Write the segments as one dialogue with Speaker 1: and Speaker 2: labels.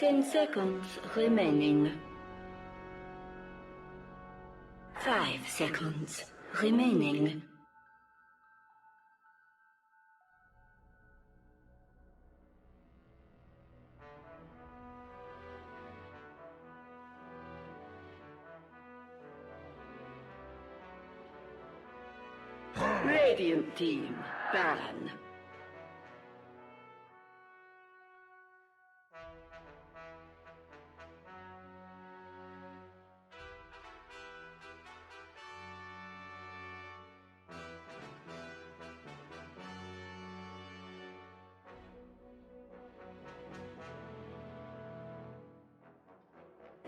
Speaker 1: 10 seconds remaining. 5 seconds remaining. Radiant team, ban.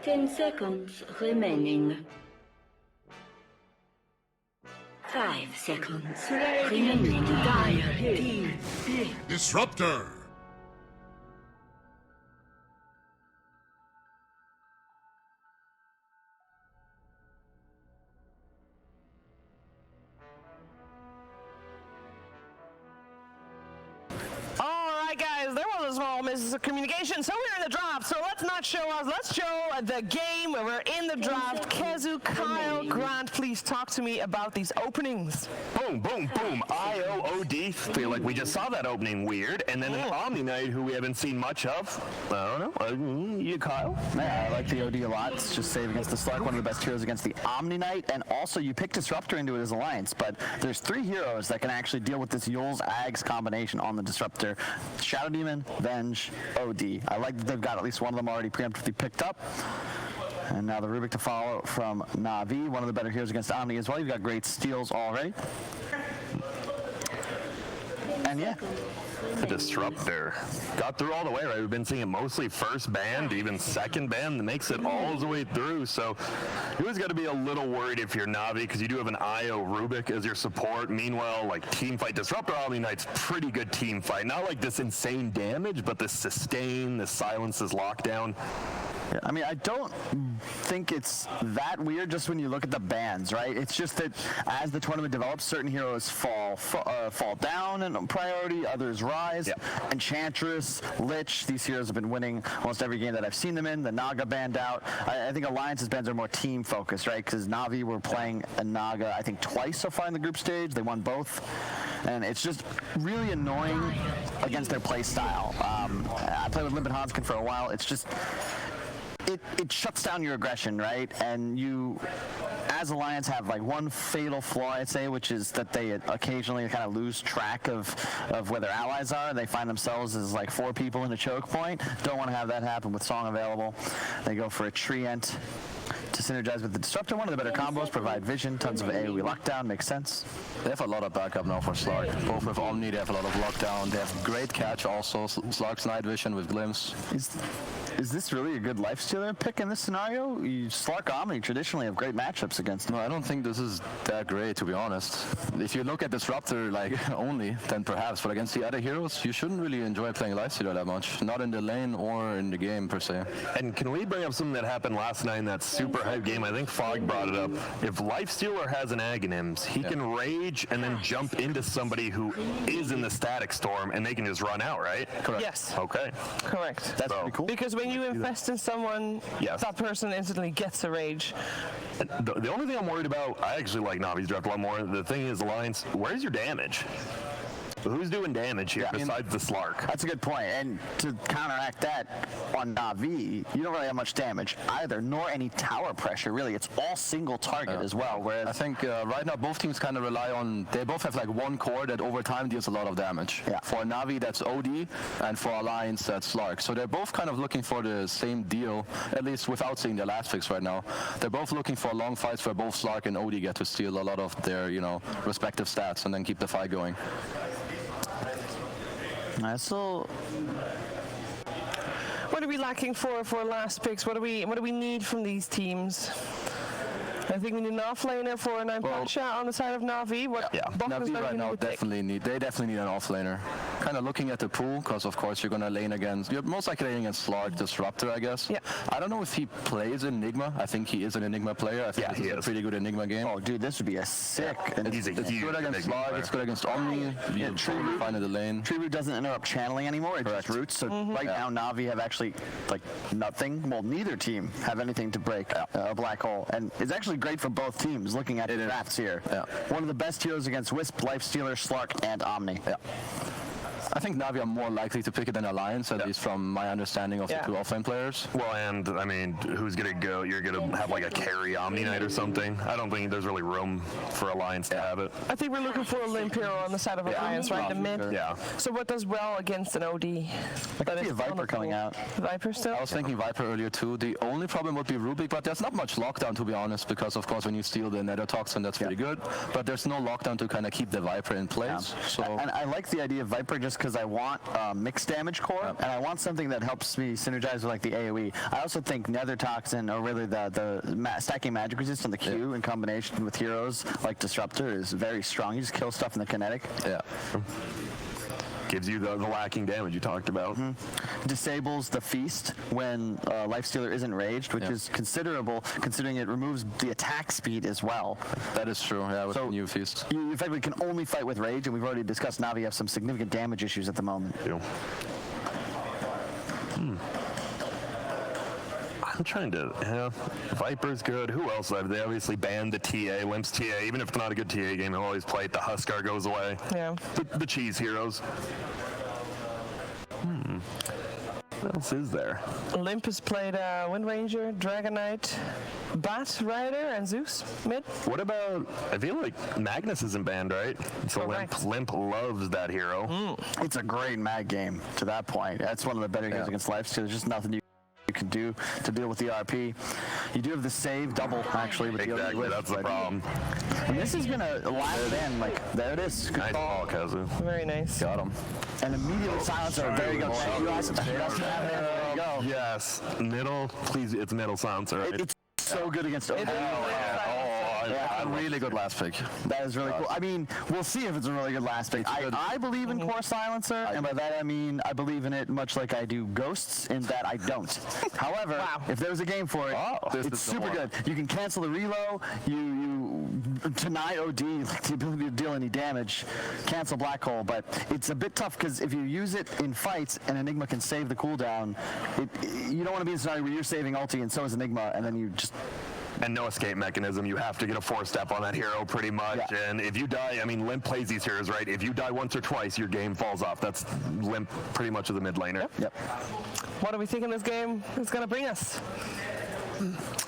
Speaker 1: Ten seconds remaining. 5 seconds remaining. Dire team.
Speaker 2: Disruptor!
Speaker 3: Alright guys, there was a small misses of communication, so we're in the draft, so let's not show us, let's show the game where we're in the draft. Kezu, Kyle, Grant, please talk to me about these openings.
Speaker 4: Boom, boom, boom. IOOD. Feel like we just saw that opening weird. And then an Omni Knight who we haven't seen much of. I don't know. You, Kyle?
Speaker 5: Yeah, I like the OD a lot. It's just safe against the Slark, one of the best heroes against the Omni Knight. And also, you pick Disruptor into it as Alliance, but there's 3 heroes that can actually deal with this Yule's Ags combination on the Disruptor. Shadow Demon, Venge, OD. I like that they've got at least one of them already preemptively picked up. And now the Rubik to follow from NaVi, one of the better heroes against Omni as well. You've got great steals already. And yeah.
Speaker 4: The Disruptor got through all the way, right? We've been seeing it mostly first band, even second band, that makes it all the way through. So you always got to be a little worried if you're NaVi, because you do have an IO Rubik as your support. Meanwhile, like team fight Disruptor Omni Knight's pretty good team fight. Not like this insane damage, but this sustain, this silence, this lockdown.
Speaker 5: Yeah, I mean, I don't think it's that weird just when you look at the bans, right? It's just that as the tournament develops, certain heroes fall down in priority, others rise.
Speaker 4: Yeah.
Speaker 5: Enchantress, Lich, these heroes have been winning almost every game that I've seen them in. The Naga banned out. I think Alliance's bans are more team focused, right? Because NaVi were playing a Naga, I think, twice so far in the group stage. They won both. And it's just really annoying against their play style. I played with Limpin Hanskin for a while. It's just... It shuts down your aggression, right? And you, as Alliance, have like one fatal flaw, I'd say, which is that they occasionally kind of lose track of where their allies are. They find themselves as like 4 people in a choke point. Don't want to have that happen with Song available. They go for a Treant to synergize with the Disruptor. One of the better combos, provide vision, tons of AoE lockdown, makes sense.
Speaker 6: They have a lot of backup now for Slark. Both with Omni, they have a lot of lockdown. They have great catch also. Slark's night vision with glimpse.
Speaker 5: Is this really a good lifestealer pick in this scenario? Slark Omni traditionally have great matchups against them.
Speaker 6: No, I don't think this is that great, to be honest. If you look at Disruptor like only, then perhaps. But against the other heroes, you shouldn't really enjoy playing lifestealer that much. Not in the lane or in the game per se.
Speaker 4: And can we bring up something that happened last night in that super hype game? I think Fog brought it up. If Lifestealer has an Aghanims, he can rage and then jump into somebody who is in the static storm, and they can just run out, right?
Speaker 5: Correct.
Speaker 3: Yes.
Speaker 4: Okay.
Speaker 3: Correct.
Speaker 5: That's pretty cool.
Speaker 3: Because when you invest in someone, that person instantly gets a rage.
Speaker 4: The only thing I'm worried about, I actually like NaVi's draft a lot more. The thing is, Alliance, where's your damage? Who's doing damage here besides the Slark?
Speaker 5: That's a good point. And to counteract that on NaVi, you don't really have much damage either, nor any tower pressure, really. It's all single target as well. Whereas
Speaker 6: I think right now both teams kind of rely on, they both have like one core that over time deals a lot of damage.
Speaker 5: Yeah.
Speaker 6: For NaVi, that's OD, and for Alliance, that's Slark. So they're both kind of looking for the same deal, at least without seeing their last picks right now. They're both looking for long fights where both Slark and OD get to steal a lot of their, respective stats and then keep the fight going.
Speaker 5: So
Speaker 3: What are we lacking for last picks? What do we need from these teams? I think we need an offlaner for an Pacha on the side of NaVi.
Speaker 6: NaVi right now they definitely need an offlaner. kind of looking at the pool, because of course you're most likely laning against Slark, Disruptor, I guess.
Speaker 3: Yeah.
Speaker 6: I don't know if he plays Enigma. I think he is an Enigma player. I think
Speaker 4: Yeah,
Speaker 6: this
Speaker 4: he
Speaker 6: is a
Speaker 4: is.
Speaker 6: pretty good Enigma game.
Speaker 5: Oh, dude, this would be a sick. And
Speaker 4: He's a
Speaker 6: It's
Speaker 4: huge
Speaker 6: good against
Speaker 4: Enigma
Speaker 6: Slark,
Speaker 4: player.
Speaker 6: it's good against Omni. You
Speaker 5: True
Speaker 6: find in the lane.
Speaker 5: Tree Root doesn't interrupt channeling anymore. It just roots. So right now, Navi have actually like nothing. Well, neither team have anything to break a black hole, and it's actually great for both teams. Looking at the drafts here, one of the best heroes against Wisp, Lifestealer, Slark, and Omni.
Speaker 6: Yeah. I think Navi are more likely to pick it than Alliance, at least from my understanding of the two offlane players.
Speaker 4: Well, and I mean, who's gonna go? You're gonna have like a carry Omni Knight or something. I don't think there's really room for Alliance to have it.
Speaker 3: I think we're looking for a limp hero on the side of Alliance, right? The mid.
Speaker 4: Yeah.
Speaker 3: So what does well against an OD?
Speaker 5: I could see a Viper coming out.
Speaker 3: Viper still?
Speaker 6: I was thinking Viper earlier too. The only problem would be Rubik, but there's not much lockdown, to be honest, because of course when you steal the Nether Toxin, that's pretty good. But there's no lockdown to kind of keep the Viper in place. So
Speaker 5: And I like the idea of Viper just because I want mixed damage core, and I want something that helps me synergize with like the AoE. I also think Nether Toxin, or really the stacking magic resist on the Q in combination with heroes like Disruptor is very strong. You just kill stuff in the kinetic.
Speaker 6: yeah.
Speaker 4: Gives you the lacking damage you talked about.
Speaker 5: Disables the feast when Lifestealer isn't raged, which is considerable considering it removes the attack speed as well.
Speaker 6: That is true, yeah, with the new feast.
Speaker 5: You effectively can only fight with rage, and we've already discussed Navi have some significant damage issues at the moment.
Speaker 4: I'm trying to, Viper's good. Who else? They obviously banned the TA, Limp's TA. Even if it's not a good TA game, I'll always play it. The Huskar goes away.
Speaker 3: Yeah.
Speaker 4: The cheese heroes. What else is there?
Speaker 3: Olympus played Wind Ranger, Dragon Knight, Bat Rider, and Zeus mid.
Speaker 4: What about, I feel like Magnus isn't banned, right? So
Speaker 3: Correct.
Speaker 4: Limp loves that hero.
Speaker 5: It's a great mag game to that point. That's one of the better games against Lifesteal. There's just nothing you can do to deal with the RP. You do have the save double, actually, with the
Speaker 4: Exactly, that's the problem.
Speaker 5: And this is going to last in, like, there it is. Good
Speaker 4: Nice
Speaker 5: call.
Speaker 4: ball, Kazu.
Speaker 3: Very nice.
Speaker 6: Got him.
Speaker 5: And immediately silencer. There you go. Thank you guys. There you go.
Speaker 4: Yes, middle, please, it's middle silencer, right?
Speaker 5: It's so good against OP.
Speaker 6: Really good last pick.
Speaker 5: That is really cool. I mean, we'll see if it's a really good last pick. I believe in Core Silencer, and by that I mean I believe in it much like I do Ghosts, in that I don't. However, if there's a game for it, it's super good. You can cancel the reload, you deny OD, like the ability to deal any damage, cancel Black Hole, but it's a bit tough because if you use it in fights and Enigma can save the cooldown, you don't want to be in a scenario where you're saving ulti and so is Enigma, and then you just...
Speaker 4: And no escape mechanism. You have to get a 4-step on that hero pretty much.
Speaker 5: Yeah.
Speaker 4: And if you die, I mean, Limp plays these heroes, right? If you die once or twice, your game falls off. That's Limp pretty much as a mid laner.
Speaker 5: Yep.
Speaker 3: What are we thinking this game is going to bring us?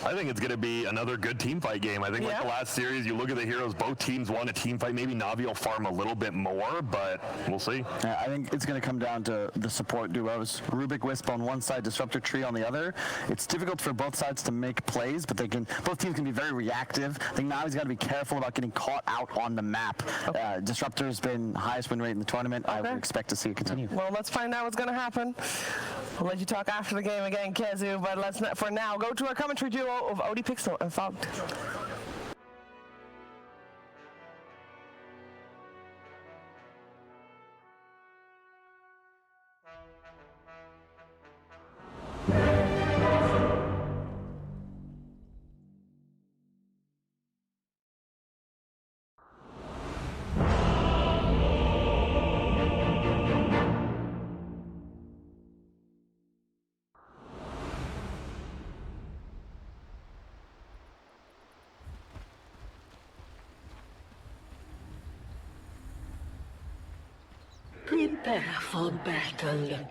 Speaker 4: I think it's going to be another good team fight game. I think like the last series, you look at the heroes, both teams won a team fight. Maybe Navi will farm a little bit more, but we'll see.
Speaker 5: Yeah, I think it's going to come down to the support duos. Rubik Wisp on one side, Disruptor Tree on the other. It's difficult for both sides to make plays, but both teams can be very reactive. I think Navi's got to be careful about getting caught out on the map. Disruptor's been highest win rate in the tournament. I would expect to see it continue.
Speaker 3: Well, let's find out what's going to happen. We'll let you talk after the game again, Kezu, but let's not, for now, go to our commentary duo of OD Pixel and Fogged.
Speaker 1: Prepare for battle.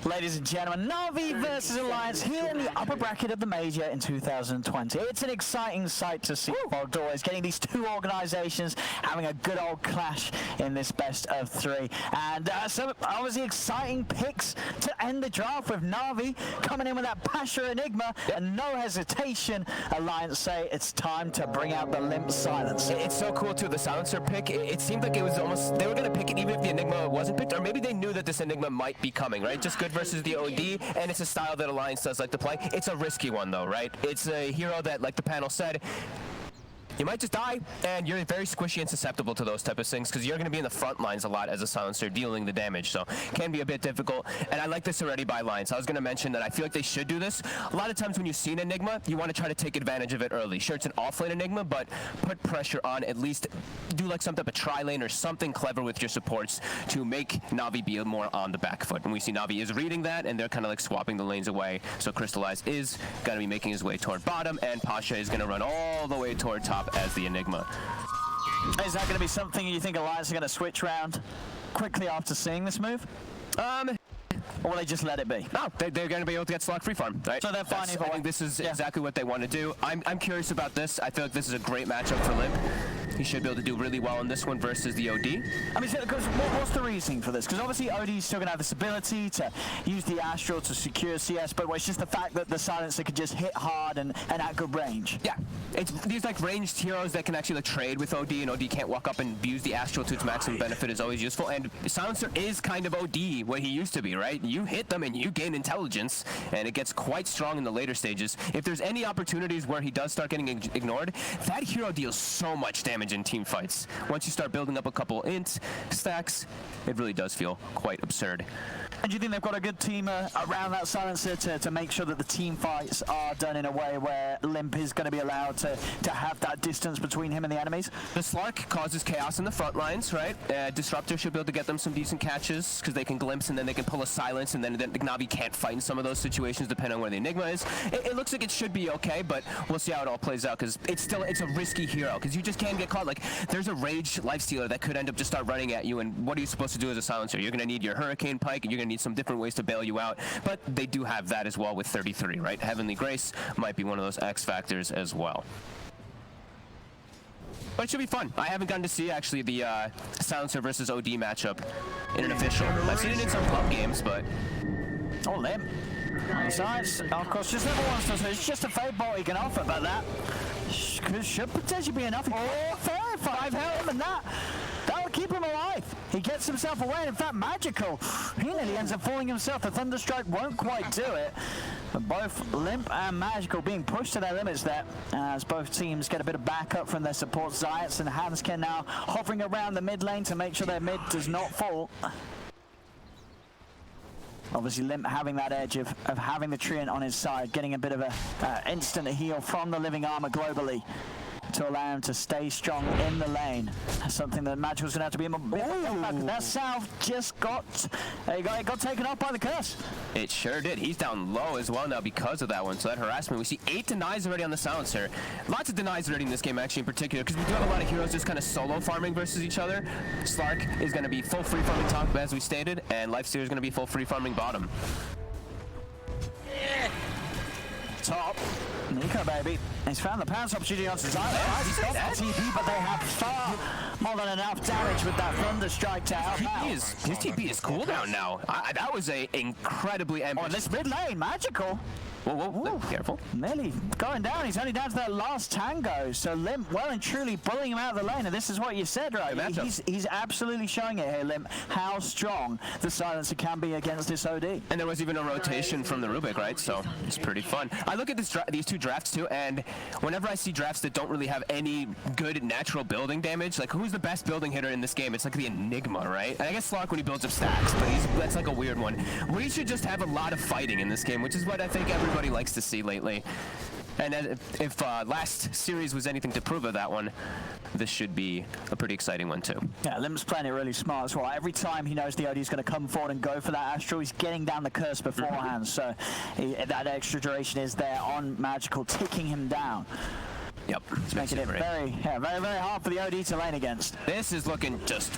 Speaker 7: Ladies and gentlemen, NaVi versus Alliance here in the upper bracket of the major in 2020. It's an exciting sight to see Fogged Always getting these two organizations having a good old clash in this best of three. And some obviously exciting picks to end the draft with NaVi coming in with that Pasha Enigma and no hesitation. Alliance say it's time to bring out the limp silence.
Speaker 8: It's so cool too, the silencer pick. It seemed like it was almost, they were going to pick it even if the Enigma wasn't picked, or maybe they knew that this Enigma might be coming, right? Just good versus the OD, and it's a style that Alliance does like to play. It's a risky one though, right? It's a hero that, like the panel said, you might just die, and you're very squishy and susceptible to those type of things because you're going to be in the front lines a lot as a silencer dealing the damage, so can be a bit difficult. And I like this already by Alliance. I was going to mention that I feel like they should do this. A lot of times when you see an Enigma, you want to try to take advantage of it early. Sure, it's an offlane Enigma, but put pressure on, at least do like some type of tri-lane or something clever with your supports to make NaVi be more on the back foot. And we see NaVi is reading that, and they're kind of like swapping the lanes away. So Crystallize is going to be making his way toward bottom, and Pasha is going to run all the way toward top as the Enigma.
Speaker 7: Is that going to be something you think Alliance are going to switch around quickly after seeing this move? Or will they just let it be?
Speaker 8: No, they're going to be able to get Slug free farm, right?
Speaker 7: So they're fine either
Speaker 8: I
Speaker 7: way.
Speaker 8: think this is exactly what they want to do. I'm curious about this. I feel like this is a great matchup for Limp. He should be able to do really well in this one versus the OD.
Speaker 7: I mean, because what's the reasoning for this? Because obviously OD is still going to have this ability to use the Astral to secure CS, but it's just the fact that the silencer could just hit hard and at good range.
Speaker 8: Yeah, it's these like ranged heroes that can actually like trade with OD, and OD can't walk up and use the Astral to its maximum benefit is always useful. And silencer is kind of OD what he used to be, right? You hit them and you gain intelligence, and it gets quite strong in the later stages. If there's any opportunities where he does start getting ignored, that hero deals so much damage in team fights. Once you start building up a couple int stacks, it really does feel quite absurd.
Speaker 7: And do you think they've got a good team around that silencer to make sure that the team fights are done in a way where Limp is going to be allowed to have that distance between him and the enemies?
Speaker 8: The Slark causes chaos in the front lines, right? Disruptor should be able to get them some decent catches because they can glimpse and then they can pull a silence, and then NaVi can't fight in some of those situations depending on where the Enigma is. It looks like it should be okay, but we'll see how it all plays out because it's a risky hero because you just can get caught. Like, there's a rage lifestealer that could end up just start running at you, and what are you supposed to do as a silencer? You're going to need your Hurricane Pike, and you're going to need some different ways to bail you out, but they do have that as well with 33, right? Heavenly Grace might be one of those X factors as well. But it should be fun. I haven't gotten to see actually the silencer versus OD matchup in an official. I've seen it in some club games, but
Speaker 7: Oh, Limp. Besides, of course, just level 1 stuff, so it's just a fade ball he can offer, but that should potentially be enough. Oh, 5 health, and that'll keep him alive. He gets himself away, and in fact, Magical, he nearly ends up falling himself. The Thunderstrike won't quite do it. But both Limp and Magical being pushed to their limits there, as both teams get a bit of backup from their support. Zayats and Hanskin now hovering around the mid lane to make sure their mid does not fall. Obviously, Limp having that edge of having the Treant on his side, getting a bit of a instant heal from the Living Armor globally to allow him to stay strong in the lane. Something that Magical's going to have to be in. That South just got taken off by the curse.
Speaker 8: it sure did. He's down low as well now because of that one. So that harassment, we see 8 denies already on the silencer. Lots of denies already in this game, actually, in particular, because we do have a lot of heroes just kind of solo farming versus each other. Slark is going to be full free farming top, as we stated, and Lifestealer is going to be full free farming bottom.
Speaker 7: Top. Nico, baby. He's found the pounce opportunity on Cesaro. He's got that TP, but they have far more than enough damage with that Thunderstrike to help out.
Speaker 8: His TP is cooldown now. That was a incredibly ambitious...
Speaker 7: On this mid lane, Magical.
Speaker 8: Whoa, careful.
Speaker 7: Nearly going down. He's only down to that last tango. So Limp well and truly bullying him out of the lane. And this is what you said, right? He's absolutely showing it here, Limp, how strong the silencer can be against this OD.
Speaker 8: And there was even a rotation from the Rubik, right? So it's pretty fun. I look at these two drafts too, and whenever I see drafts that don't really have any good natural building damage, like who's the best building hitter in this game? It's like the Enigma, right? And I guess Slark when he builds up stacks, but that's like a weird one. We should just have a lot of fighting in this game, which is what I think everybody likes to see lately. And if last series was anything to prove of that one, this should be a pretty exciting one too.
Speaker 7: Yeah, Limp's playing it really smart as well. Every time he knows the OD is going to come forward and go for that Astral, he's getting down the curse beforehand. So that extra duration is there on Magical, ticking him down.
Speaker 8: Yep.
Speaker 7: It's making it very, very hard for the OD to lane against.
Speaker 8: This is looking just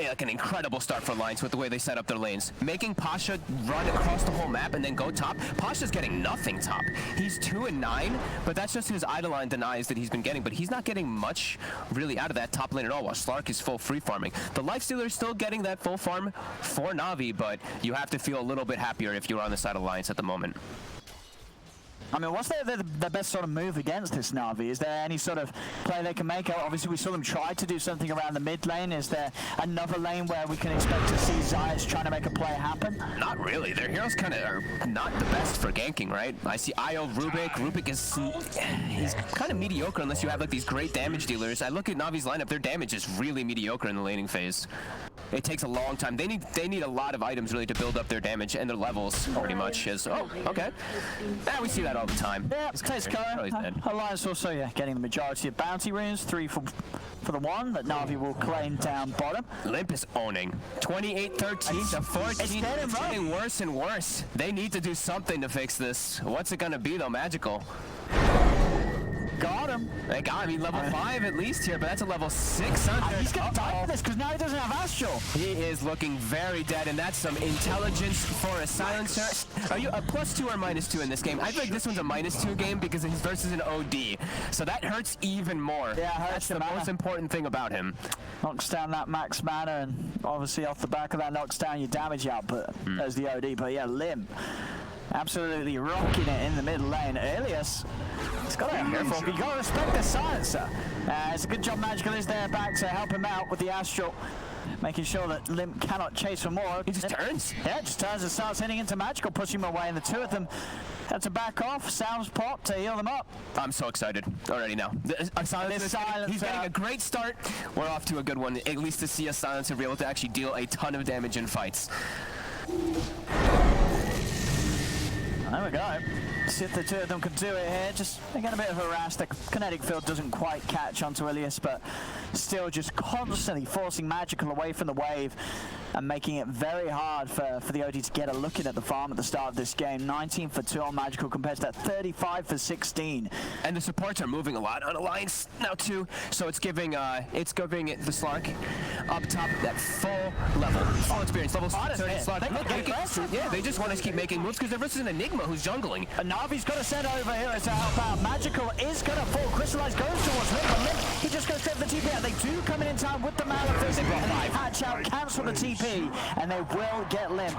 Speaker 8: like an incredible start for Alliance with the way they set up their lanes. Making Pasha run across the whole map and then go top. Pasha's getting nothing top. He's 2 and 9, but that's just his Eidolon denies that he's been getting, but he's not getting much really out of that top lane at all, while Slark is full free farming. The Lifestealer is still getting that full farm for NaVi, but you have to feel a little bit happier if you're on the side of Alliance at the moment.
Speaker 7: I mean, what's the best sort of move against this Na'Vi? Is there any sort of play they can make? Obviously, we saw them try to do something around the mid lane. Is there another lane where we can expect to see Zayas trying to make a play happen?
Speaker 8: Not really. Their heroes kind of are not the best for ganking, right? I see Io, Rubik. Rubik is he's kind of mediocre unless you have like these great damage dealers. I look at Navi's lineup. Their damage is really mediocre in the laning phase. It takes a long time. They need a lot of items really to build up their damage and their levels pretty much. Okay. We see that all the time.
Speaker 7: Yeah, Tesco. Alliance also getting the majority of bounty runes, 3 for the 1 that NaVi will claim down bottom.
Speaker 8: Limp is owning. 28-13 to 14. It's getting worse and worse. They need to do something to fix this. What's it gonna be though? Magical.
Speaker 7: Got him.
Speaker 8: They got him. Level 5 at least here, but that's a level 600.
Speaker 7: He's gonna die for this because now he doesn't have Astral.
Speaker 8: He is looking very dead, and that's some intelligence for a silencer. Are you a +2 or -2 in this game? I feel like this one's a -2 game because he's versus an OD, so that hurts even more.
Speaker 7: Yeah,
Speaker 8: that's the most important thing about him.
Speaker 7: Knocks down that max mana, and obviously off the back of that knocks down your damage output as the OD. But yeah, Lim absolutely rocking it in the mid lane. Elias, he's got to be careful. You got to respect the silencer. It's a good job Magical is there back to help him out with the Astral, making sure that Limp cannot chase for more.
Speaker 8: He just turns.
Speaker 7: Yeah, just turns and starts hitting into Magical, pushing him away, and the two of them have to back off. Sounds pop to heal them up.
Speaker 8: I'm so excited already now. Silencer, he's getting a great start. We're off to a good one, at least to see a Silencer be able to actually deal a ton of damage in fights.
Speaker 7: There we go. See if the two of them can do it here. Just again a bit of harass. The kinetic field doesn't quite catch onto Ilias, but still just constantly forcing Magical away from the wave and making it very hard for the OD to get a look in at the farm at the start of this game. 19 for 2 on Magical compared to that 35 for 16.
Speaker 8: And the supports are moving a lot on Alliance now too, so it's giving the Slark up top that full level, full experience, level 30 Slark. Yeah, they just want to keep making moves because they're versus an Enigma who's jungling.
Speaker 7: And Navi's got to send over here to help out. Magical is going to fall. Crystallize goes towards Limp, but Limp, he just goes straight for the TP out. They do come in time with the Maleficent, and they patch out, cancel the TP, and they will get Limp.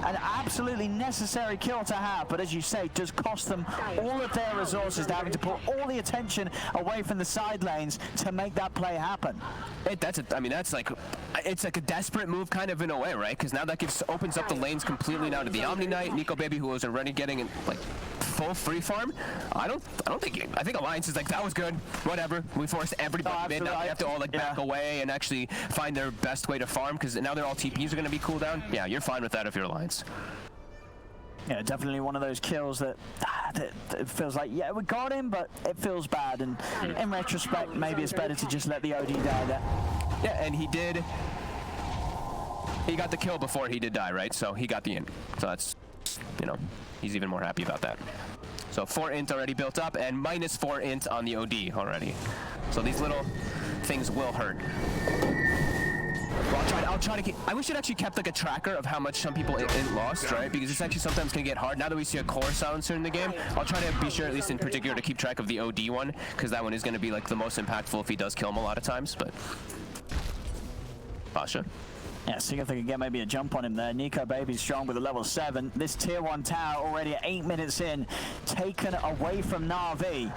Speaker 7: An absolutely necessary kill to have, but as you say, does cost them all of their resources. They're having to pull all the attention away from the side lanes to make that play happen.
Speaker 8: It's like a desperate move kind of in a way, right? Because now that opens up the lanes completely now to the Omni Knight, Nico Baby, who was already getting like full free farm. I think Alliance is like, that was good, whatever. We forced everybody mid. Now they have to all like back away and actually find their best way to farm because now they're all TPs are going to be cooldown. Yeah, you're fine with that if you're Alliance.
Speaker 7: Yeah, definitely one of those kills that it feels like, yeah, we got him, but it feels bad. And in retrospect, maybe it's better to just let the OD die there.
Speaker 8: Yeah, and he did. He got the kill before he did die, right? So he got the int. So that's, he's even more happy about that. So 4 int already built up and -4 int on the OD already. So these little things will hurt. Well, I'll try to keep. I wish it actually kept like a tracker of how much some people lost, right? Because it's actually sometimes can get hard. Now that we see a core silencer in the game, I'll try to be sure, at least in particular, to keep track of the OD one, because that one is going to be like the most impactful if he does kill him a lot of times. But Pasha.
Speaker 7: Yeah, seeing if they can get maybe a jump on him there. Nico Baby's strong with a level 7. This tier 1 tower already at 8 minutes in, taken away from NaVi.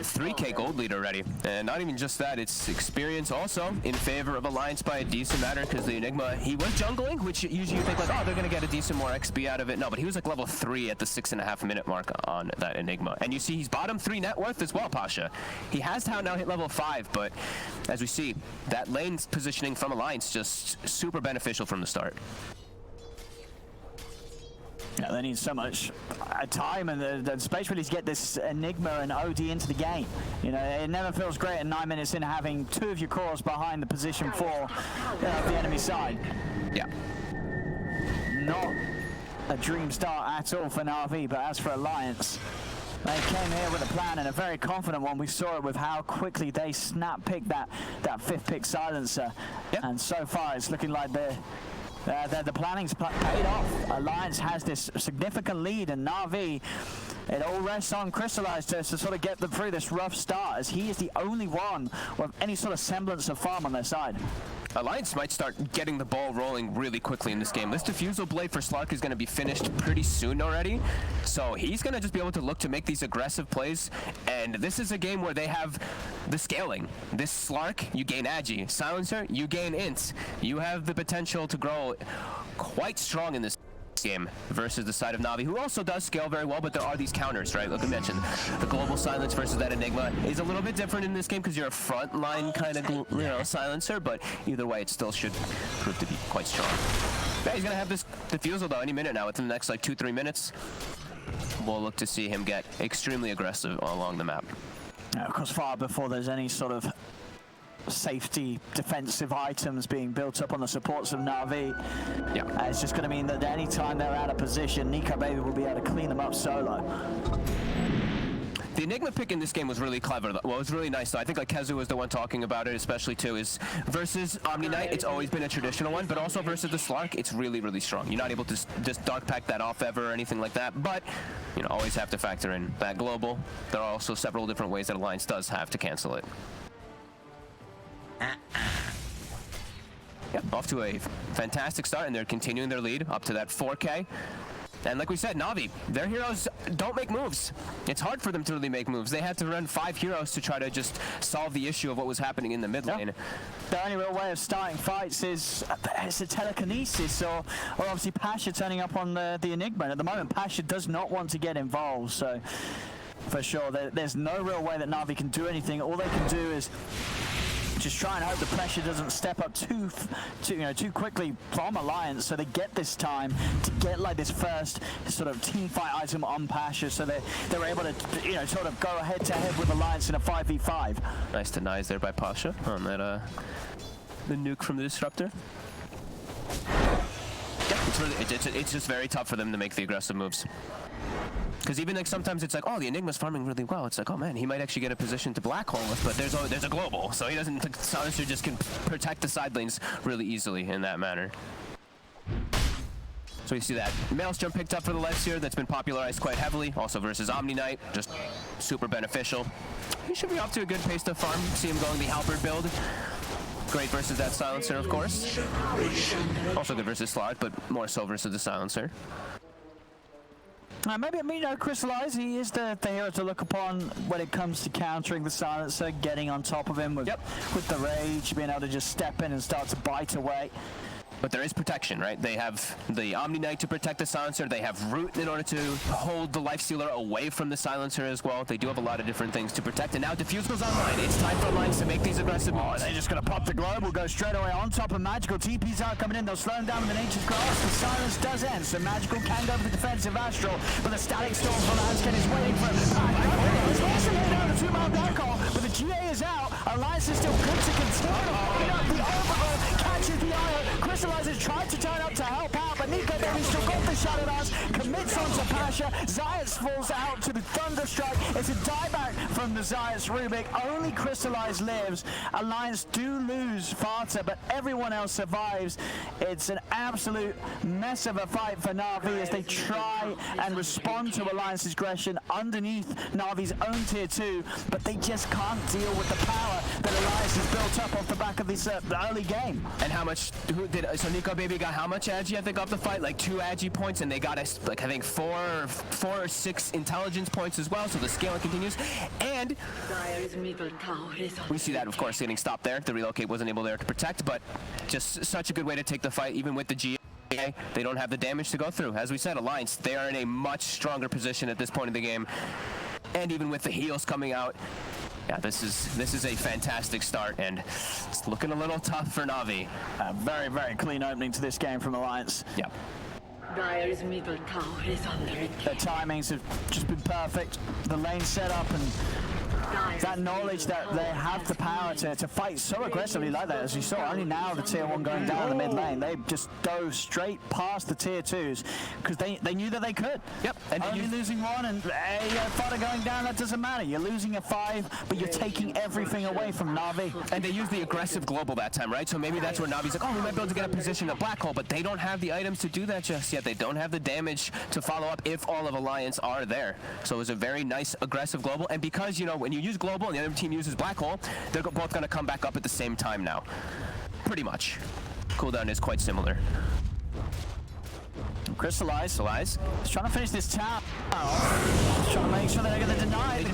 Speaker 8: 3k gold lead already. And not even just that, it's experience also in favor of Alliance by a decent matter because the Enigma, he was jungling, which usually you think like, oh, they're going to get a decent more XP out of it. No, but he was like level 3 at the 6.5 minute mark on that Enigma. And you see he's bottom 3 net worth as well, Pasha. He has now hit level 5, but as we see, that lane's positioning from Alliance just super beneficial from the start.
Speaker 7: Yeah, they need so much time and the space really to get this Enigma and OD into the game. It never feels great at 9 minutes in having 2 of your cores behind the position 4 of the enemy side.
Speaker 8: Yeah.
Speaker 7: Not a dream start at all for NaVi, but as for Alliance, They came here with a plan and a very confident one. We saw it with how quickly they snap-picked that fifth pick silencer.
Speaker 8: Yep.
Speaker 7: And so far, it's looking like the planning's paid off. Alliance has this significant lead, and NaVi, it all rests on Crystallize to sort of get them through this rough start, as he is the only one with any sort of semblance of farm on their side.
Speaker 8: Alliance might start getting the ball rolling really quickly in this game. This Diffusal Blade for Slark is going to be finished pretty soon already, so he's going to just be able to look to make these aggressive plays, and this is a game where they have the scaling. This Slark, you gain Agi. Silencer, you gain Int. You have the potential to grow quite strong in this game versus the side of NaVi, who also does scale very well, but there are these counters, right? Like I mentioned, the global silence versus that Enigma is a little bit different in this game because you're a frontline kind of silencer, but either way, it still should prove to be quite strong. Yeah, he's gonna have this Diffusal though any minute now. Within the next like 2-3 minutes, we'll look to see him get extremely aggressive along the map.
Speaker 7: Of course, far before there's any sort of safety defensive items being built up on the supports of NaVi.
Speaker 8: Yeah.
Speaker 7: It's just going to mean that any time they're out of position, NicoBaby will be able to clean them up solo.
Speaker 8: The Enigma pick in this game was really clever. Well, it was really nice. So I think like Kezu was the one talking about it, especially too, is versus Omni Knight, it's always been a traditional one, but also versus the Slark, it's really, really strong. You're not able to just dark pack that off ever or anything like that, but you know, always have to factor in that global. There are also several different ways that Alliance does have to cancel it. Yep, off to a fantastic start, and they're continuing their lead up to that 4K. And like we said, NaVi, their heroes don't make moves. It's hard for them to really make moves. They had to run 5 heroes to try to just solve the issue of what was happening in the mid lane.
Speaker 7: The only real way of starting fights is a telekinesis, or obviously Pasha turning up on the Enigma. And at the moment, Pasha does not want to get involved, so for sure, there's no real way that NaVi can do anything. All they can do is just try and hope the pressure doesn't step up too quickly from Alliance, so they get this time to get like this first sort of team fight item on Pasha, so they're able to sort of go head to head with Alliance in a 5v5.
Speaker 8: Nice denies there by Pasha on that the nuke from the Disruptor. Yeah, it's just very tough for them to make the aggressive moves. Because even like sometimes it's like, oh, the Enigma's farming really well. It's like, oh man, he might actually get a position to black hole us, but there's a global, so he doesn't. Like, Silencer just can protect the side lanes really easily in that manner. So you see that Maelstrom picked up for the Leipzig here. That's been popularized quite heavily. Also versus Omni Knight, just super beneficial. He should be off to a good pace to farm. See him going the Halberd build. Great versus that Silencer, of course. Also good versus Slark, but more so versus the Silencer.
Speaker 7: Maybe, Crystallize, he is the hero to look upon when it comes to countering the Silencer, getting on top of him with the Rage, being able to just step in and start to bite away.
Speaker 8: But there is protection, right? They have the Omni Knight to protect the Silencer. They have Root in order to hold the Lifestealer away from the Silencer as well. They do have a lot of different things to protect. And now Diffusal's online. It's time for Alliance to make these aggressive moves.
Speaker 7: They're just going to pop the Global, go straight away on top of Magical. TPs are coming in. They'll slow him down with the Nature's Grasp. The silence does end, so Magical can go for the defensive Astral, but the Static Storm from Hansken is waiting for him. It's also laid down the 2-mile black hole, but the GA is out. Alliance is still good to continue. The Overgrowth catches the Io. Crystallize has tried to turn up to help out, but NicoBaby still got the shot at us. Commits onto Pasha. Zayas falls out to the Thunderstrike. It's a dieback from the Zayas Rubik. Only Crystallize lives. Alliance do lose Farta, but everyone else survives. It's an absolute mess of a fight for NaVi as they try and respond to Alliance's aggression underneath NaVi's own tier 2, but they just can't deal with the power that Alliance has built up off the back of this early game.
Speaker 8: And how much, so NicoBaby got how much Agi, I think, off the fight? Like 2 Agi points, and they got us, like, I think 4 or 6 intelligence points as well, so the scaling continues. And we see that, of course, getting stopped there. The relocate wasn't able there to protect, but just such a good way to take the fight, even with the GA. They don't have the damage to go through. As we said, Alliance, they are in a much stronger position at this point in the game. And even with the heals coming out, yeah, this is a fantastic start, and it's looking a little tough for NaVi.
Speaker 7: A very, very clean opening to this game from Alliance.
Speaker 8: Yeah.
Speaker 1: Dire's middle tower is under attack.
Speaker 7: Their timings have just been perfect. The lane setup and that knowledge that they have the power to fight so aggressively like that. As you saw, only now the tier 1 going down the mid lane. They just dove straight past the tier 2s because they knew that they could.
Speaker 8: Yep. And
Speaker 7: only losing one and Fodder going down, that doesn't matter. You're losing a 5, but you're taking everything away from Na'Vi.
Speaker 8: And they used the aggressive global that time, right? So maybe that's where Navi's like, oh, we might be able to get a position at Black Hole, but they don't have the items to do that just yet. They don't have the damage to follow up if all of Alliance are there. So it was a very nice aggressive global. And because, you know, when you use global and the other team uses Black Hole, they're both going to come back up at the same time now. Pretty much. Cooldown is quite similar.
Speaker 7: Crystallize. He's trying to finish this tower. He's trying to make sure they're going to deny it.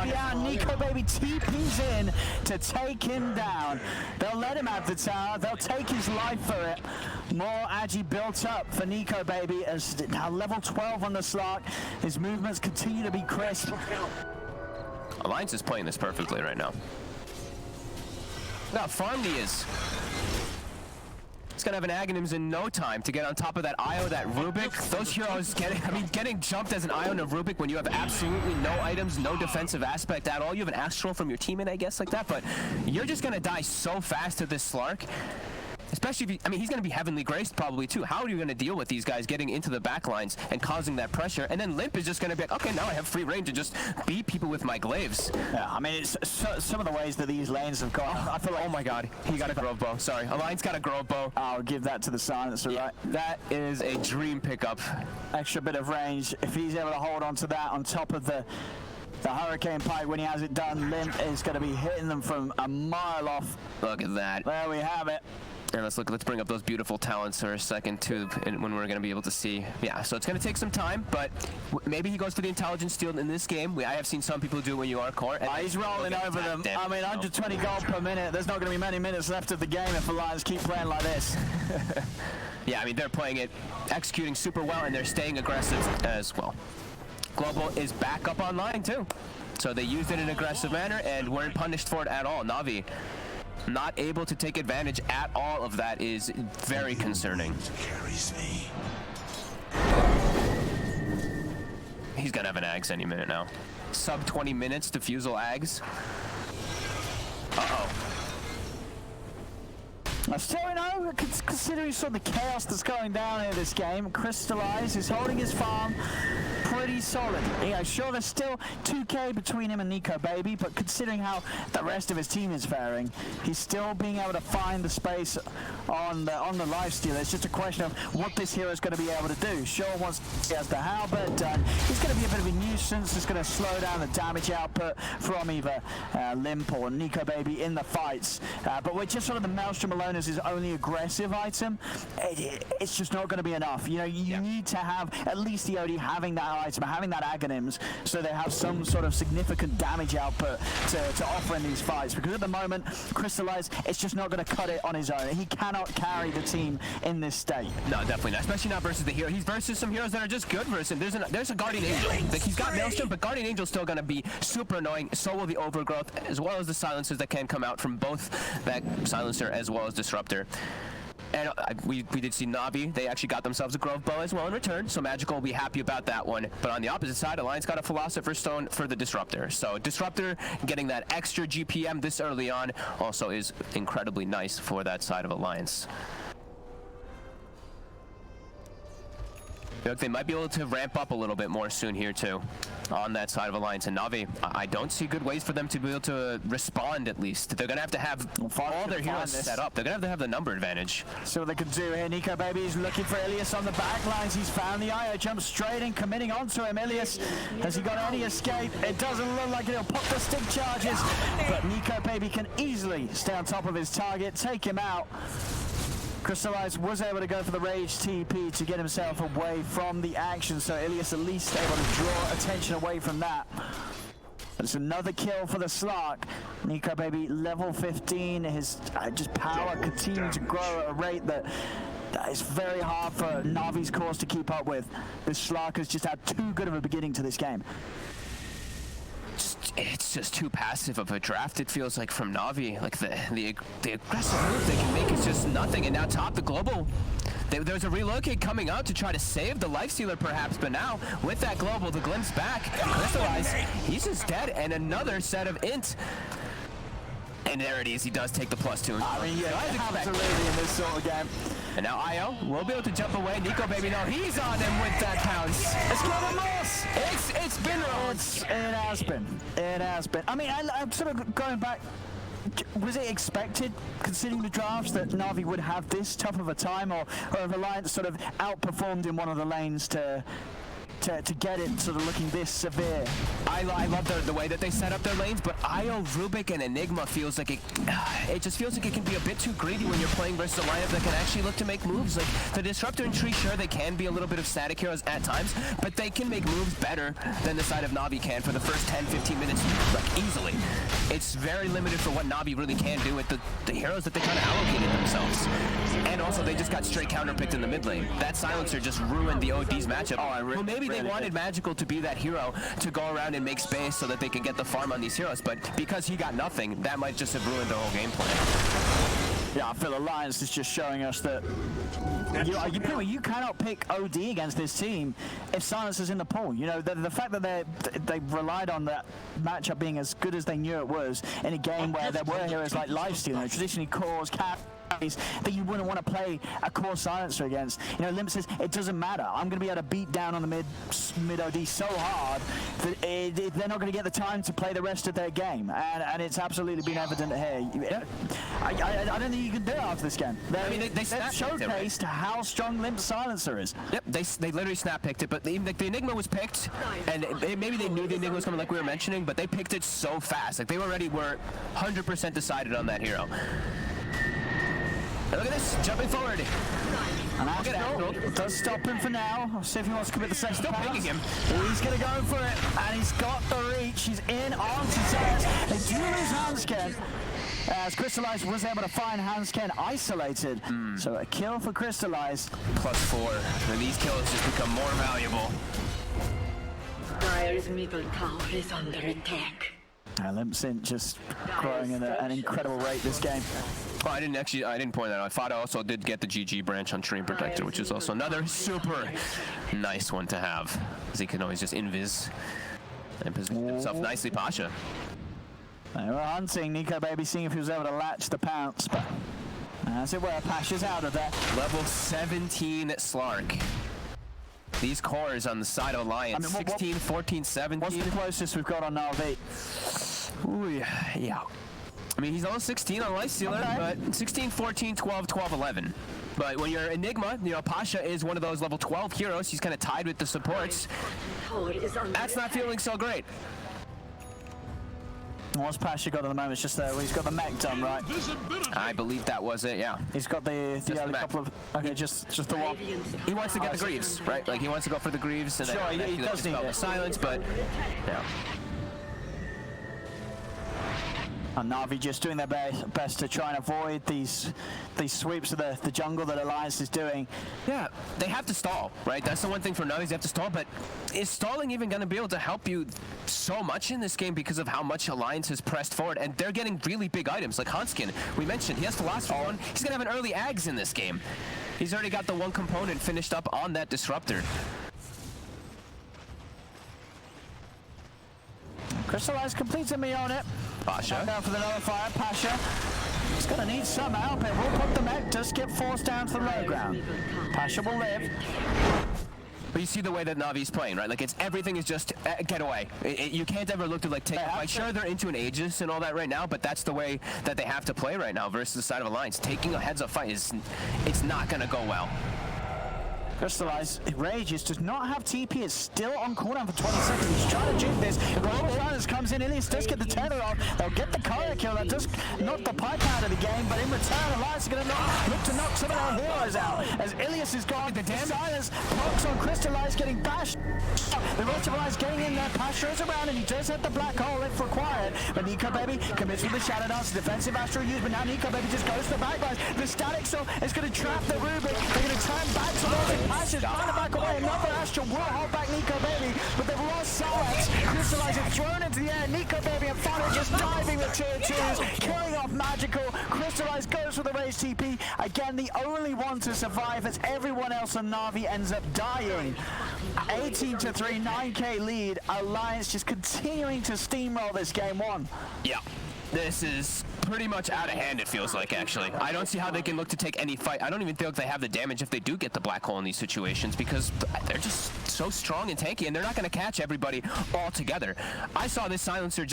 Speaker 7: Yeah, Nico Baby TP's in to take him down. They'll let him have the tower. They'll take his life for it. More Agi built up for Nico Baby as now level 12 on the Slark. His movements continue to be crisp.
Speaker 8: Alliance is playing this perfectly right now. Look how farmed he is. He's gonna have an Aghanims in no time to get on top of that Io, that Rubik. Those heroes getting jumped as an Io and a Rubik when you have absolutely no items, no defensive aspect at all. You have an Astral from your teammate, I guess, like that, but you're just gonna die so fast to this Slark. Especially if I mean, he's going to be heavenly graced probably too. How are you going to deal with these guys getting into the back lines and causing that pressure? And then Limp is just going to be like, okay, now I have free reign to just beat people with my glaives.
Speaker 7: Yeah, I mean, it's some of the ways that these lanes have gone. I feel like,
Speaker 8: oh my God, he got a Grove Bow. Sorry, Alliance got a Grove Bow.
Speaker 7: I'll give that to the Silencer,
Speaker 8: yeah,
Speaker 7: right?
Speaker 8: That is a dream pickup.
Speaker 7: Extra bit of range. If he's able to hold on to that on top of the Hurricane Pike when he has it done, Limp is going to be hitting them from a mile off.
Speaker 8: Look at that.
Speaker 7: There we have it.
Speaker 8: And let's bring up those beautiful talents for a second too, when we're going to be able to see. Yeah, so it's going to take some time, but maybe he goes for the intelligence steal in this game. I have seen some people do when you are core. And
Speaker 7: he's rolling over them. I mean, 120 gold per minute. There's not going to be many minutes left of the game if Alliance keep playing like this.
Speaker 8: Yeah, I mean, they're playing it, executing super well, and they're staying aggressive as well. Global is back up online too. So they used it in an aggressive manner and weren't punished for it at all. Na'Vi not able to take advantage at all of that is very concerning. He's gonna have an Ags any minute now. Sub 20 minutes to Fusel Ags. Uh-oh.
Speaker 7: Still, you know, considering sort of the chaos that's going down in this game, Crystallize is holding his farm pretty solid. Yeah, sure, there's still 2k between him and Nico Baby, but considering how the rest of his team is faring, he's still being able to find the space on the lifesteal. It's just a question of what this hero is going to be able to do. Sure, once he has the halberd done, he's going to be a bit of a nuisance. It's going to slow down the damage output from either Limp or Nico Baby in the fights. But we're just sort of the Maelstrom alone as his only aggressive item. It's just not going to be enough. You know, you need to have at least the OD having that item, having that Aghanims, so they have some sort of significant damage output to offer in these fights. Because at the moment, Crystallize, it's just not going to cut it on his own. He cannot carry the team in this state.
Speaker 8: No, definitely not. Especially not versus the hero. He's versus some heroes that are just good versus him. There's a Guardian Angel. Like, he's got Maelstrom, but Guardian Angel's still going to be super annoying. So will the Overgrowth, as well as the silencers that can come out from both that silencer as well as Disruptor. And we did see Na'Vi. They actually got themselves a Grove Bow as well in return, so Magical will be happy about that one. But on the opposite side, Alliance got a Philosopher's Stone for the Disruptor. So Disruptor getting that extra GPM this early on also is incredibly nice for that side of Alliance. Look, they might be able to ramp up a little bit more soon here too on that side of Alliance. And Na'Vi, I don't see good ways for them to be able to respond at least. They're going to have all their heroes set up. They're going to have the number advantage.
Speaker 7: See what they can do here. Nico Baby is looking for Ilias on the back lines. He's found the Io, jumps straight in, committing onto him. Ilias, has he got any escape? It doesn't look like it'll pop the stick charges, but Nico Baby can easily stay on top of his target, take him out. Crystallize was able to go for the Rage TP to get himself away from the action, so Ilias at least able to draw attention away from that. But it's another kill for the Slark. Nico Baby level 15, his just power continuing to grow at a rate that is very hard for Navi's cores to keep up with. This Slark has just had too good of a beginning to this game.
Speaker 8: It's just too passive of a draft, it feels like, from Na'Vi. Like the aggressive move they can make is just nothing. And now top the global, There's a relocate coming out to try to save the Lifestealer perhaps, but now with that global, the glimpse back, Crystallize, he's just dead, and another set of int. And there it is, he does take the +2.
Speaker 7: I mean, yeah, absolutely in this sort of game.
Speaker 8: And now IO will be able to jump away. Nico, baby, no, he's on him with that pounce.
Speaker 7: It's got a loss.
Speaker 8: It's been wrong.
Speaker 7: It has been. It has been. I mean, I'm sort of going back. Was it expected, considering the drafts, that NaVi would have this tough of a time, or have Alliance sort of outperformed in one of the lanes to get it sort of looking this severe?
Speaker 8: I love the way that they set up their lanes, but IO, Rubik, and Enigma feels like it just feels like it can be a bit too greedy when you're playing versus a lineup that can actually look to make moves. Like the Disruptor and Tree, sure, they can be a little bit of static heroes at times, but they can make moves better than the side of NaVi can for the first 10-15 minutes, like easily. It's very limited for what NaVi really can do with the heroes that they kind of allocated themselves. And also, they just got straight counterpicked in the mid lane. That silencer just ruined the OD's matchup. Well, maybe they wanted Magical to be that hero to go around and make space so that they can get the farm on these heroes, but because he got nothing, that might just have ruined their whole game plan.
Speaker 7: Yeah, I feel Alliance is just showing us that you cannot pick OD against this team if Silence is in the pool. You know, the fact that they relied on that matchup being as good as they knew it was in a game where there were heroes like Lifestealer, traditionally cores, Cap, that you wouldn't want to play a core silencer against. You know, Limp says it doesn't matter. I'm going to be able to beat down on the mid OD so hard that they're not going to get the time to play the rest of their game, and it's absolutely been evident here. I don't think you can do it after this game. They showcased how strong Limp silencer is.
Speaker 8: Yep, they literally snap picked it, but the Enigma was picked, and maybe they knew the Enigma was coming, like we were mentioning, but they picked it so fast. Like they already were 100% decided on that hero. Look at this, jumping forward.
Speaker 7: And Astro does stop him for now. I'll see if he wants to commit the second pass.
Speaker 8: Still picking him.
Speaker 7: He's going to go for it, and he's got the reach. He's in on Titez. They do lose Hansken, as Crystallize was able to find Hansken isolated. So a kill for Crystallize.
Speaker 8: +4, and these kills just become more valuable.
Speaker 1: Dire's middle tower is under attack.
Speaker 7: Limp Sync just growing at an incredible rate this game.
Speaker 8: Well, I didn't point that out. Fada also did get the GG branch on Stream Protector, which is also another super nice one to have, because he can always just invis and position himself nicely. Pasha.
Speaker 7: They were hunting Nico Baby, seeing if he was able to latch the pounce, but as it were, Pasha's out of there.
Speaker 8: Level 17 Slark. These cores on the side of Alliance, 16, 14, 17.
Speaker 7: What's the closest we've got on NaVi?
Speaker 8: Ooh, yeah. I mean, he's on 16 on Lifestealer, but 16, 14, 12, 12, 11. But when you're Enigma, you know, Pasha is one of those level 12 heroes. He's kind of tied with the supports. That's not feeling so great.
Speaker 7: What's Pasha got at the moment? It's just he's got the mech done, right?
Speaker 8: I believe that was it, yeah.
Speaker 7: He's got the early couple of... Okay, just the one.
Speaker 8: He wants to get the Greaves, right? Like, he wants to go for the Greaves. And
Speaker 7: sure,
Speaker 8: then
Speaker 7: he does need it.
Speaker 8: Silence, but... Yeah.
Speaker 7: And NaVi just doing their best to try and avoid these sweeps of the jungle that Alliance is doing.
Speaker 8: Yeah, they have to stall, right? That's the one thing for NaVi, they have to stall, but is stalling even going to be able to help you so much in this game because of how much Alliance has pressed forward? And they're getting really big items, like Hansken. We mentioned, he has Philosopher 1. He's going to have an early Ags in this game. He's already got the one component finished up on that Disruptor.
Speaker 7: Crystallize completes me on it.
Speaker 8: Pasha.
Speaker 7: Down for the nullifier. Pasha. He's going to need some help. It will put the mech. Just get forced down to the low ground. Pasha will live.
Speaker 8: But you see the way that NaVi's playing, right? Like, everything is just get away. You can't ever look to, like, take... Like, sure, they're into an Aegis and all that right now, but that's the way that they have to play right now versus the side of Alliance. Taking a heads-up fight it's not going to go well.
Speaker 7: Crystallize rages, does not have TP, is still on cooldown for 20 seconds. He's trying to juke this. Global Silence comes in, Ilias does get the tether off. They'll get the Kaya kill. That does knock the pipe out of the game, but in return, Alliance is going to look to knock some of their heroes out. As Ilias is gone, the Silence pokes on Crystallize, getting bashed. The rest of Alliance getting in there. Pasha is around, and he does hit the black hole if required. But Nico Baby commits with the Shadow Dance. Defensive Astro used, but now Nico Baby just goes to the backlash. The Static Soul is going to trap the Rubik. They're going to turn back to those. Pasha's trying to back away. Another Astro will hold back Nico Baby, but they've lost Silence. Crystallize has thrown it into the air. Nico Baby and Fodder just diving with tier 2s, killing off Magical. Crystallize goes for the raised TP. Again, the only one to survive as everyone else on NaVi ends up dying. 18-3, 9k lead. Alliance just continuing to steamroll this game 1.
Speaker 8: Yeah. This is pretty much out of hand, it feels like, actually. I don't see how they can look to take any fight. I don't even think they have the damage if they do get the black hole in these situations, because they're just so strong and tanky, and they're not going to catch everybody all together. I saw this silencer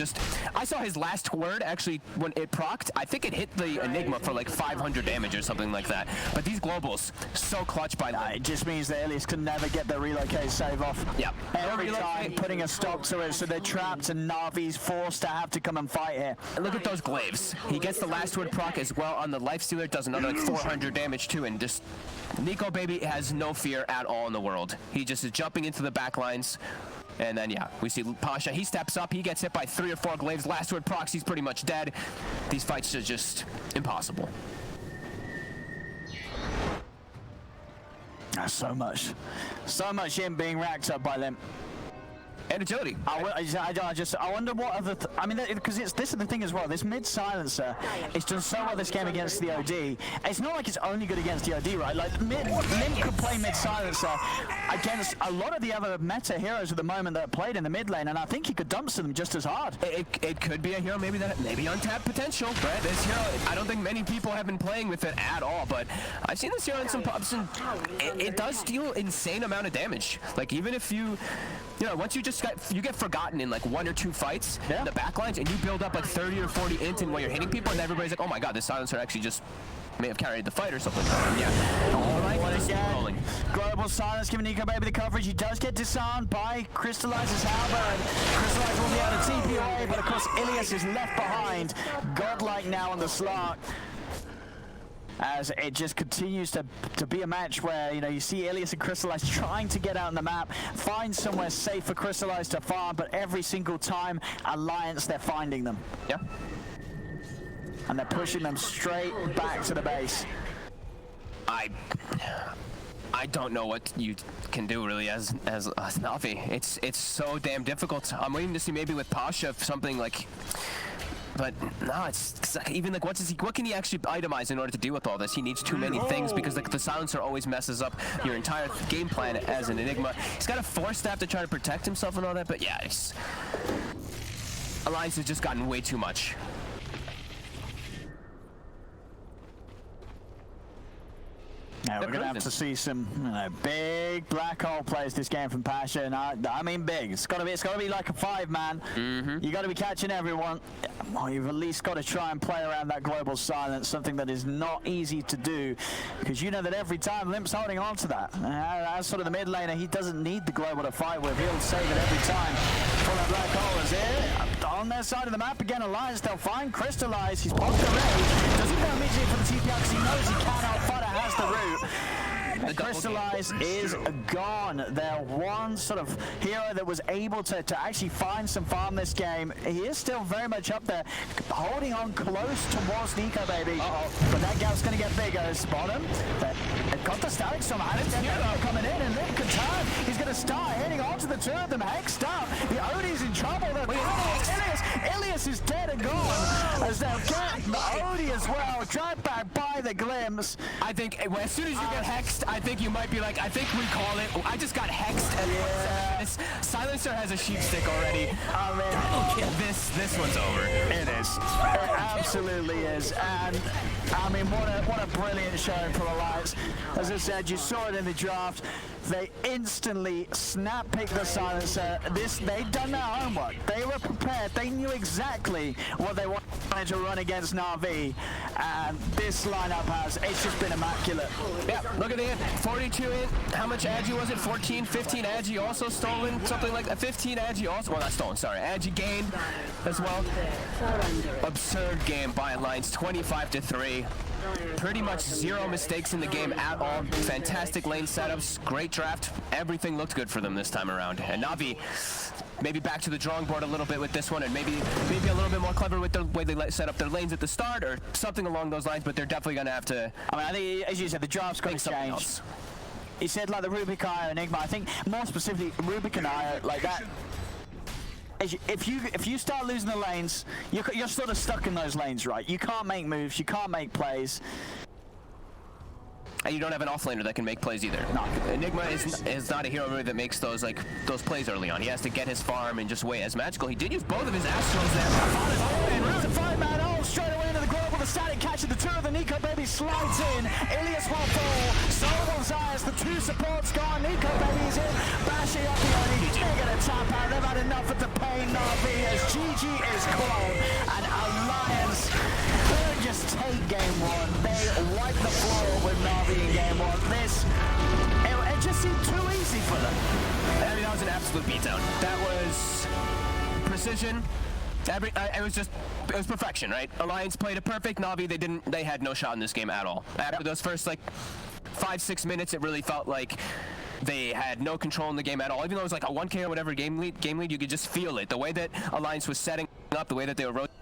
Speaker 8: I saw his last word, actually, when it procced. I think it hit the Enigma for like 500 damage or something like that. But these globals, so clutch by them.
Speaker 7: It just means that Ilias can never get the relocate save off.
Speaker 8: Yep.
Speaker 7: Every time putting a stop to it, so they're trapped, and Navi's forced to have to come and fight here.
Speaker 8: Look at those glaives. He gets the last word proc as well on the life stealer, does another like 400 damage too, and just Nico Baby has no fear at all in the world. He just is jumping into the back lines, and then yeah, we see Pasha. He steps up, he gets hit by 3 or 4 glaives. Last word procs, he's pretty much dead. These fights are just impossible.
Speaker 7: So much in being racked up by them.
Speaker 8: And agility.
Speaker 7: I wonder what other. I mean, because this is the thing as well. This mid silencer, it's done so well this game against the OD. It's not like it's only good against the OD, right? Like Limp could play mid silencer against a lot of the other meta heroes at the moment that are played in the mid lane, and I think he could dump them just as hard.
Speaker 8: It could be a hero maybe untapped potential, right? This hero, I don't think many people have been playing with it at all, but I've seen this hero in some pubs, and it does deal insane amount of damage. Like even if you know, once you get forgotten in like 1 or 2 fights in the backlines, and you build up like 30 or 40 int while you're hitting people, and everybody's like, oh my god, this silencer actually just may have carried the fight or something. Yeah. All right, rolling.
Speaker 7: Global silence giving Nico Baby the coverage. He does get disarmed by Crystallize's halberd. Crystallize will be able to TP away, but of course Ilias is left behind. Godlike now on the Slark, as it just continues to be a match where, you know, you see Ilias and Crystallize trying to get out on the map, find somewhere safe for Crystallize to farm, but every single time, Alliance, they're finding them.
Speaker 8: Yeah.
Speaker 7: And they're pushing them straight back to the base.
Speaker 8: I don't know what you can do really as NaVi. It's so damn difficult. I'm waiting to see maybe with Pasha something like. But no, it's like, even like what can he actually itemize in order to deal with all this? He needs too many things, because like the silencer always messes up your entire game plan as an Enigma. He's got a force staff to try to protect himself and all that, but yeah, Alliance has just gotten way too much.
Speaker 7: Yeah, we're going to have to see some big black hole plays this game from Pasha, and I mean big. It's got to be like a 5-man. You got to be catching everyone. Well, you've at least got to try and play around that global silence, something that is not easy to do, because you know that every time Limp's holding on to that. As sort of the mid laner, he doesn't need the global to fight with. He'll save it every time. For that black hole is here. On their side of the map again, Alliance, they'll find Crystallize. He's popped away. Doesn't go immediately for the TP because he knows he cannot. Fodder has the root. And Crystallize is gone. Their one sort of hero that was able to actually find some farm this game. He is still very much up there, holding on close towards Nico Baby. But that gap's going to get bigger. Spot him. They've got the static storm. Coming in, and Limp can turn. He's going to start hitting onto the 2 of them. Hexed up. The Odie's in trouble. Ilias is dead and gone. As they'll get the Odie as well. Dragged back by the Glimpse.
Speaker 8: I think as soon as you get hexed, I think you might be like, I think we call it. I just got hexed, and this silencer has a sheep stick already. This one's over.
Speaker 7: It is. It absolutely is. And I mean, what a brilliant showing from Alliance. As I said, you saw it in the draft. They instantly snap-picked the silencer. They'd done their homework. They were prepared. They knew exactly what they wanted to run against NaVi. And this lineup it's just been immaculate.
Speaker 8: Yeah, look at the hit. 42 in. How much Agi was it? 14, 15 Agi also stolen. Something like that. 15 Agi also. Well, not stolen, sorry. Agi gained as well. Absurd game by Alliance. 25-3. Pretty much 0 mistakes in the game at all. Fantastic lane setups, great draft. Everything looked good for them this time around. And NaVi, maybe back to the drawing board a little bit with this one, and maybe a little bit more clever with the way they set up their lanes at the start, or something along those lines. But they're definitely going to have to.
Speaker 7: I mean, I think, as you said, the draft's got to change. He said like the Rubik Io Enigma. I think more specifically, Rubik and Io like that. if you start losing the lanes, you're sort of stuck in those lanes, right? You can't make moves, you can't make plays.
Speaker 8: And you don't have an offlaner that can make plays either.
Speaker 7: No.
Speaker 8: Enigma is not a hero really that makes those plays early on. He has to get his farm and just wait as magical. He did use both of his Astros there.
Speaker 7: It's a 5-man ult straight away into the grove with a static catch of the two of the Nico Baby slides in. Ilias will fall. So will Zayas. The two supports gone. Nico Baby's in. Bashing up the only. They're going to tap out. They've had enough of the pain. NaVi as GG is called. And Alliance couldn't just take game one. They wiped the floor with NaVi in game one. It just seemed too easy for them.
Speaker 8: I mean, that was an absolute beatdown. That was precision. It was perfection, right? Alliance played it perfect. NaVi, they had no shot in this game at all. After those first 5-6 minutes, it really felt like they had no control in the game at all. Even though it was like a 1K or whatever game lead, you could just feel it. The way that Alliance was setting up, the way that they were rotating